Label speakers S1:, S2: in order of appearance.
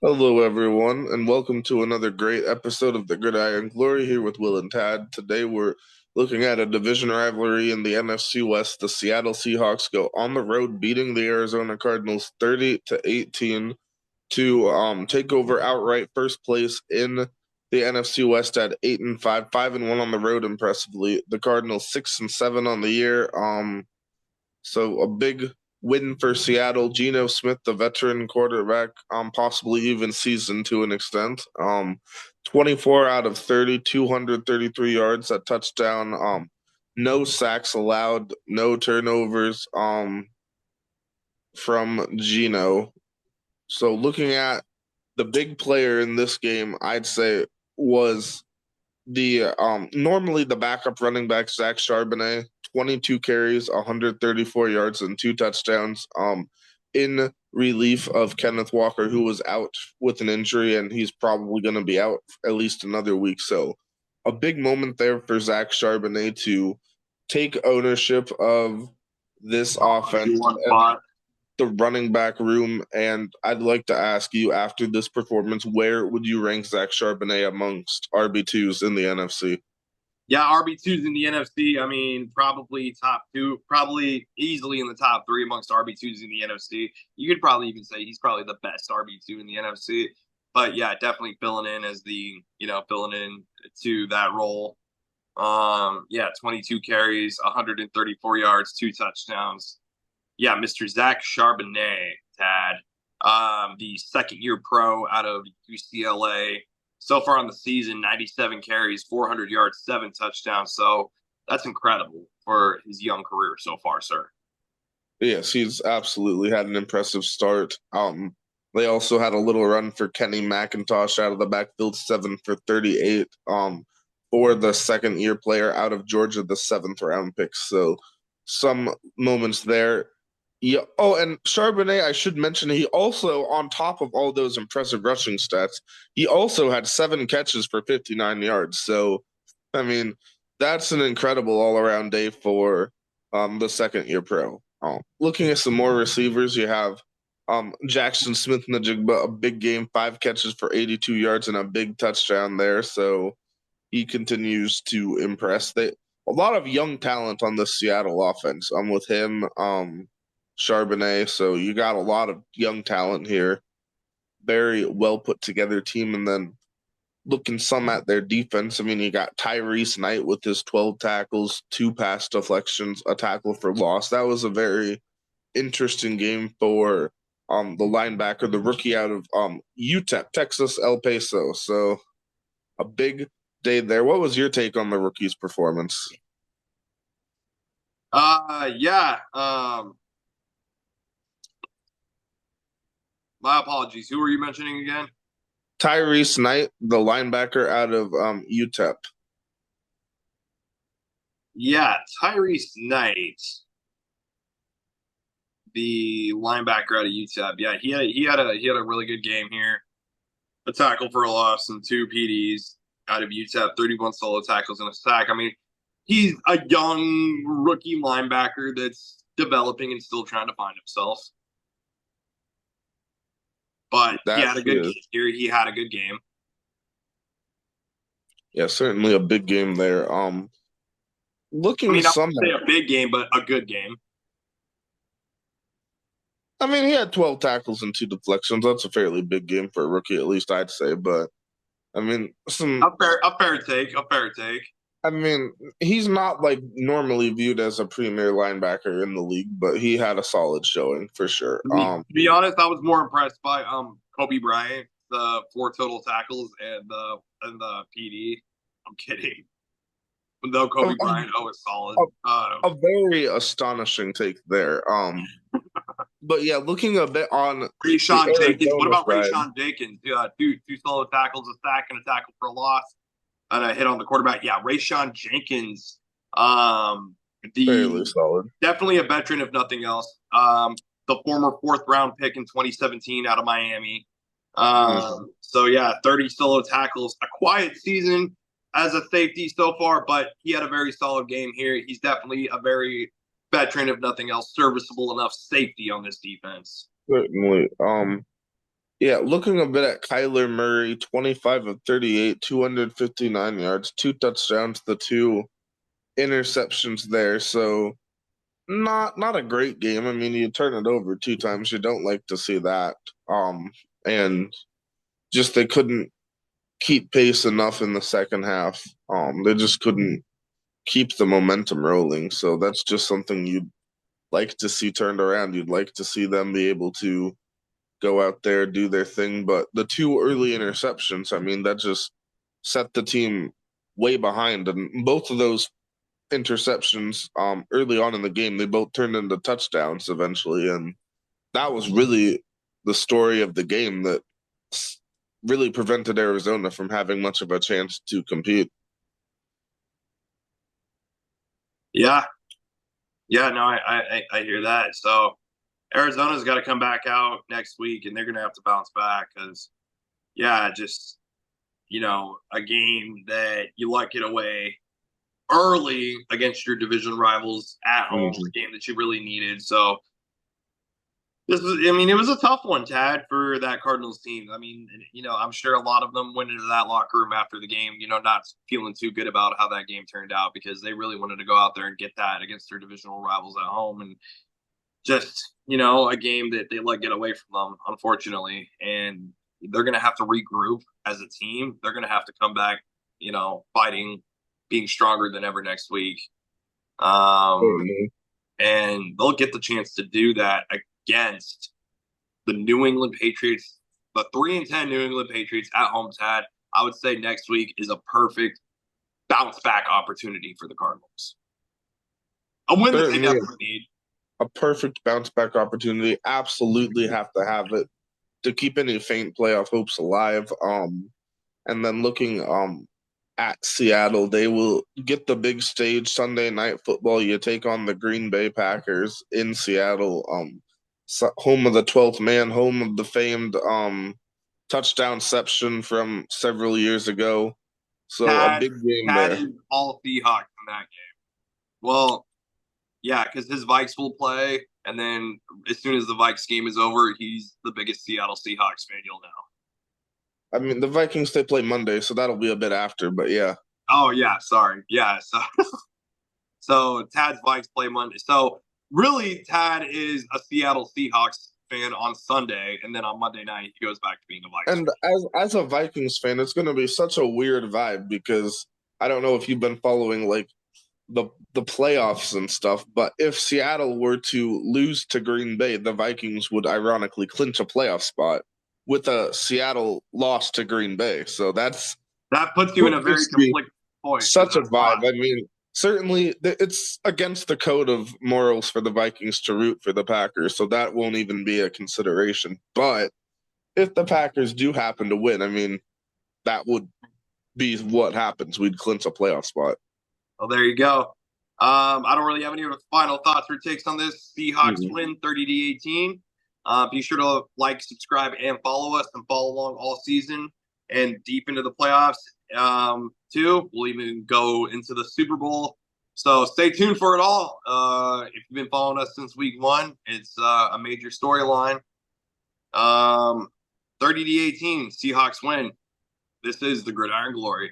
S1: Hello, everyone, and welcome to another great episode of the Gridiron Glory here with Will and Tad. Today, we're looking at a division rivalry in the NFC West. The Seattle Seahawks go on the road, beating the Arizona Cardinals 30-18 to take over outright first place in the NFC West at 8-5, 5-1 on the road. Impressively, the Cardinals 6-7 on the year. So a big win for Seattle. Geno Smith, the veteran quarterback, possibly even seasoned to an extent. 24 out of 30, 233 yards, a touchdown. No sacks allowed, no turnovers from Geno. So looking at the big player in this game, I'd say was the normally the backup running back Zach Charbonnet, 22 carries, 134 yards, and two touchdowns. In relief of Kenneth Walker, who was out with an injury, and he's probably going to be out at least another week. So, a big moment there for Zach Charbonnet to take ownership of this offense
S2: One
S1: and
S2: spot.
S1: the running back room. And I'd like to ask you, after this performance, where would you rank Zach Charbonnet amongst RB2s in the NFC?
S2: Yeah, RB2s in the NFC. I mean, probably top two, probably easily in the top three amongst RB2s in the NFC. You could probably even say he's probably the best RB2 in the NFC. But yeah, definitely filling in as filling in to that role. Yeah, 22 carries, 134 yards, two touchdowns. Yeah, Mr. Zach Charbonnet, Tad, the second year pro out of UCLA. So far on the season, 97 carries, 400 yards, seven touchdowns. So that's incredible for his young career so far, sir.
S1: Yes, he's absolutely had an impressive start. They also had a little run for Kenny McIntosh out of the backfield, 7 for 38. For the second year player out of Georgia, the seventh round pick. So some moments there. Yeah. Oh, and Charbonnet, I should mention, he also, on top of all those impressive rushing stats, he also had seven catches for 59 yards. So, I mean, that's an incredible all-around day for the second year pro. Looking at some more receivers, you have Jackson Smith-Njigba, a big game, five catches for 82 yards and a big touchdown there. So he continues to impress. A lot of young talent on the Seattle offense. I'm with him, Charbonnet. So you got a lot of young talent here. Very well put together team. And then looking some at their defense, I mean, you got Tyrese Knight with his 12 tackles, two pass deflections, a tackle for loss. That was a very interesting game for the linebacker, the rookie out of UTEP, Texas El Paso. So a big day there. What was your take on the rookie's performance?
S2: Yeah. My apologies. Who were you mentioning again?
S1: Tyrese Knight, the linebacker out of UTEP.
S2: Yeah, Tyrese Knight, the linebacker out of UTEP. Yeah, he had a really good game here. A tackle for a loss and two PDs out of UTEP, 31 solo tackles and a sack. I mean, he's a young rookie linebacker that's developing and still trying to find himself. But he
S1: That
S2: had a good
S1: is,
S2: game here. He had a good game.
S1: yeah, certainly a big game there.
S2: I
S1: Looking
S2: mean, I
S1: some
S2: would say
S1: at,
S2: a big game, but a good game.
S1: I mean, he had 12 tackles and two deflections. That's a fairly big game for a rookie, at least I'd say. But I mean,
S2: A fair take. A fair take.
S1: I mean, he's not like normally viewed as a premier linebacker in the league, but he had a solid showing for sure.
S2: To be honest, I was more impressed by Kobe Bryant, the four total tackles and the PD. I'm kidding. Though
S1: A,
S2: Kobe Bryant, was solid.
S1: a, a very astonishing take there. But yeah, looking a bit on the
S2: Rayshawn Jenkins. What
S1: Arizona
S2: about
S1: side,
S2: Rayshawn Jenkins? Yeah, two solo tackles, a sack, and a tackle for a loss, and a hit on the quarterback. Yeah, Rayshawn Jenkins. Um,
S1: fairly
S2: the
S1: solid.
S2: definitely a veteran if nothing else. The former fourth round pick in 2017 out of Miami.
S1: Mhm.
S2: So yeah, 30 solo tackles. A quiet season as a safety so far, but he had a very solid game here. He's definitely a very veteran, if nothing else, serviceable enough safety on this defense.
S1: Certainly. Yeah, looking a bit at Kyler Murray, 25 of 38, 259 yards, two touchdowns, the two interceptions there. So not a great game. I mean, you turn it over two times, you don't like to see that. And just they couldn't keep pace enough in the second half. They just couldn't keep the momentum rolling. So that's just something you'd like to see turned around. You'd like to see them be able to go out there, do their thing. But the two early interceptions, I mean, that just set the team way behind. And both of those interceptions early on in the game, they both turned into touchdowns eventually. And that was really the story of the game that really prevented Arizona from having much of a chance to compete.
S2: Yeah, yeah, no, I hear that. So Arizona's got to come back out next week, and they're going to have to bounce back because, yeah, just a game that you let get away early against your division rivals at home,
S1: Mhm.
S2: a game that you really needed. So this was, I mean, it was a tough one, Tad, for that Cardinals team. I mean, I'm sure a lot of them went into that locker room after the game, not feeling too good about how that game turned out because they really wanted to go out there and get that against their divisional rivals at home. And just, a game that they let get away from them, unfortunately. And they're going to have to regroup as a team. They're going to have to come back, fighting, being stronger than ever next week. Um,
S1: Certainly.
S2: and they'll get the chance to do that against the New England Patriots, the 3-10 New England Patriots at home. Tad, I would say next week is a perfect bounce back opportunity for the Cardinals. A win that they
S1: Certainly
S2: definitely need.
S1: a perfect bounce back opportunity. Absolutely have to have it to keep any faint playoff hopes alive. And then looking at Seattle, they will get the big stage Sunday night football. You take on the Green Bay Packers in Seattle, home of the 12th man, home of the famed touchdownception from several years ago. So a
S2: Tad,
S1: big game
S2: Tad
S1: there.
S2: is all Seahawks in that game. Well, yeah, because his Vikes will play, and then as soon as the Vikes game is over, he's the biggest Seattle Seahawks fan you'll know.
S1: I mean, the Vikings they play Monday, so that'll be a bit after, but yeah.
S2: Oh yeah, sorry, yeah. So Tad's Vikes play Monday. So really, Tad is a Seattle Seahawks fan on Sunday, and then on Monday night he goes back to being a Vikes
S1: And as a Vikings fan, it's going to be such a weird vibe because I don't know if you've been following like the playoffs and stuff, but if Seattle were to lose to Green Bay, the Vikings would ironically clinch a playoff spot with a Seattle loss to Green Bay. So that's
S2: fan. That puts you in
S1: would
S2: a very
S1: just be
S2: conflicted point for
S1: such a
S2: that spot.
S1: vibe. I mean, certainly it's against the code of morals for the Vikings to root for the Packers, so that won't even be a consideration. But if the Packers do happen to win, I mean, that would be what happens. We'd clinch a playoff spot.
S2: Well, there you go. I don't really have any final thoughts or takes on this. Seahawks
S1: Mhm.
S2: win 30-18. Be sure to like, subscribe, and follow us and follow along all season and deep into the playoffs too. We'll even go into the Super Bowl. So stay tuned for it all. If you've been following us since week one, it's a major storyline. 30-18, Seahawks win. This is the Gridiron Glory.